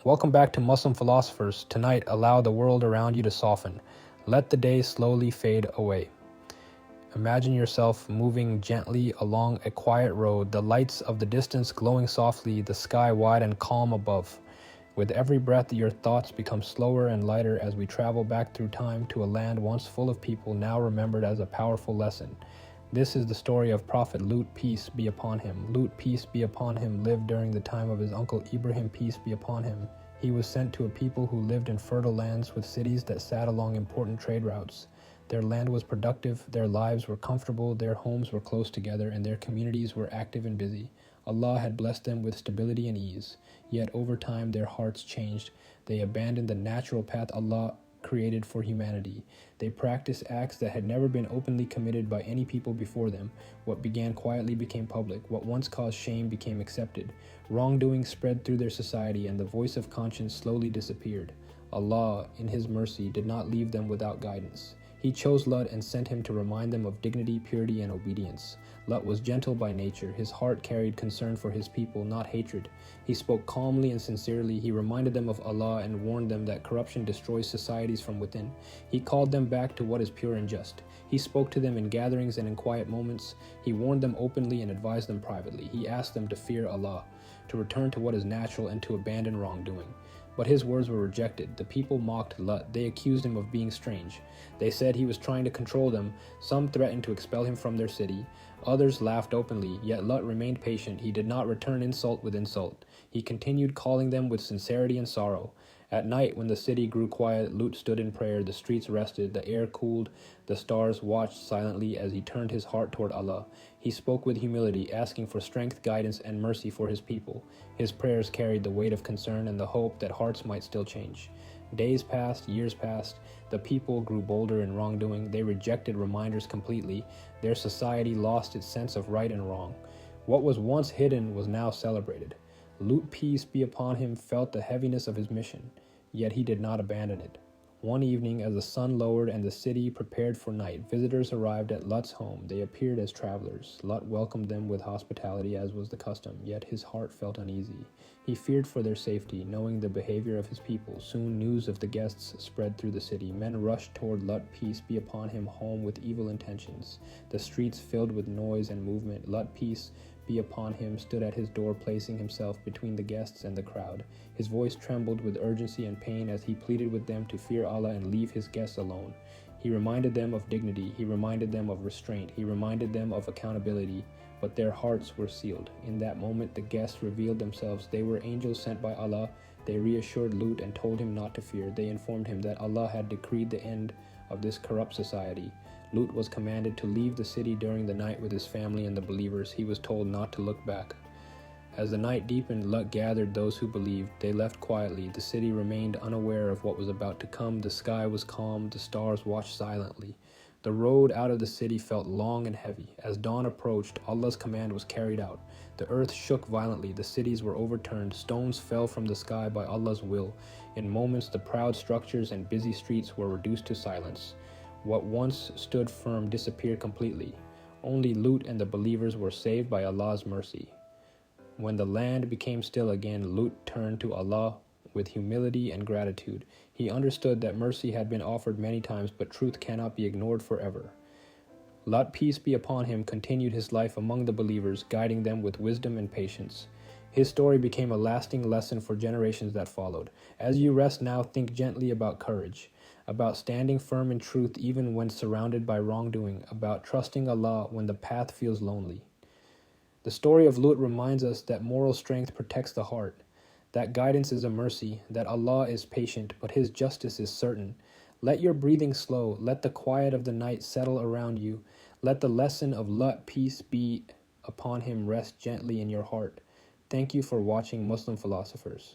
Welcome back to Muslim Philosophers. Tonight, allow the world around you to soften. Let the day slowly fade away. Imagine yourself moving gently along a quiet road, the lights of the distance glowing softly, the sky wide and calm above. With every breath, your thoughts become slower and lighter as we travel back through time to a land once full of people, now remembered as a powerful lesson. This is the story of Prophet Lut, peace be upon him. Lut, peace be upon him, lived during the time of his uncle Ibrahim, peace be upon him. He was sent to a people who lived in fertile lands with cities that sat along important trade routes. Their land was productive, their lives were comfortable, their homes were close together, and their communities were active and busy. Allah had blessed them with stability and ease. Yet over time their hearts changed. They abandoned the natural path Allah created for humanity. They practiced acts that had never been openly committed by any people before them. What began quietly became public. What once caused shame became accepted. Wrongdoing spread through their society, and the voice of conscience slowly disappeared. Allah, in His mercy, did not leave them without guidance. He chose Lut and sent him to remind them of dignity, purity, and obedience. Lut was gentle by nature. His heart carried concern for his people, not hatred. He spoke calmly and sincerely. He reminded them of Allah and warned them that corruption destroys societies from within. He called them back to what is pure and just. He spoke to them in gatherings and in quiet moments. He warned them openly and advised them privately. He asked them to fear Allah, to return to what is natural, and to abandon wrongdoing. But his words were rejected. The people mocked Lut. They accused him of being strange. They said he was trying to control them. Some threatened to expel him from their city. Others laughed openly, yet Lut remained patient. He did not return insult with insult. He continued calling them with sincerity and sorrow. At night, when the city grew quiet, Lut stood in prayer. The streets rested, the air cooled, the stars watched silently as he turned his heart toward Allah. He spoke with humility, asking for strength, guidance, and mercy for his people. His prayers carried the weight of concern and the hope that hearts might still change. Days passed, years passed. The people grew bolder in wrongdoing. They rejected reminders completely. Their society lost its sense of right and wrong. What was once hidden was now celebrated. Lut, peace be upon him, felt the heaviness of his mission, yet he did not abandon it. One evening, as the sun lowered and the city prepared for night, visitors arrived at Lut's home. They appeared as travelers. Lut welcomed them with hospitality, as was the custom, yet his heart felt uneasy. He feared for their safety, knowing the behavior of his people. Soon news of the guests spread through the city. Men rushed toward Lut, peace be upon him, home with evil intentions. The streets filled with noise and movement. Lut, peace be upon him, stood at his door, placing himself between the guests and the crowd. His voice trembled with urgency and pain as he pleaded with them to fear Allah and leave his guests alone. He reminded them of dignity. He reminded them of restraint. He reminded them of accountability. But their hearts were sealed. In that moment, the guests revealed themselves. They were angels sent by Allah. They reassured Lut and told him not to fear. They informed him that Allah had decreed the end of this corrupt society. Lut was commanded to leave the city during the night with his family and the believers. He was told not to look back. As the night deepened, Lut gathered those who believed. They left quietly. The city remained unaware of what was about to come. The sky was calm. The stars watched silently. The road out of the city felt long and heavy. As dawn approached, Allah's command was carried out. The earth shook violently. The cities were overturned. Stones fell from the sky by Allah's will. In moments, the proud structures and busy streets were reduced to silence. What once stood firm disappeared completely. Only Lut and the believers were saved by Allah's mercy. When the land became still again, Lut turned to Allah with humility and gratitude. He understood that mercy had been offered many times, but truth cannot be ignored forever. Lut, peace be upon him, continued his life among the believers, guiding them with wisdom and patience. His story became a lasting lesson for generations that followed. As you rest now, think gently about courage, about standing firm in truth even when surrounded by wrongdoing, about trusting Allah when the path feels lonely. The story of Lut reminds us that moral strength protects the heart, that guidance is a mercy, that Allah is patient, but His justice is certain. Let your breathing slow. Let the quiet of the night settle around you. Let the lesson of Lut, peace be upon him, rest gently in your heart. Thank you for watching Muslim Philosophers.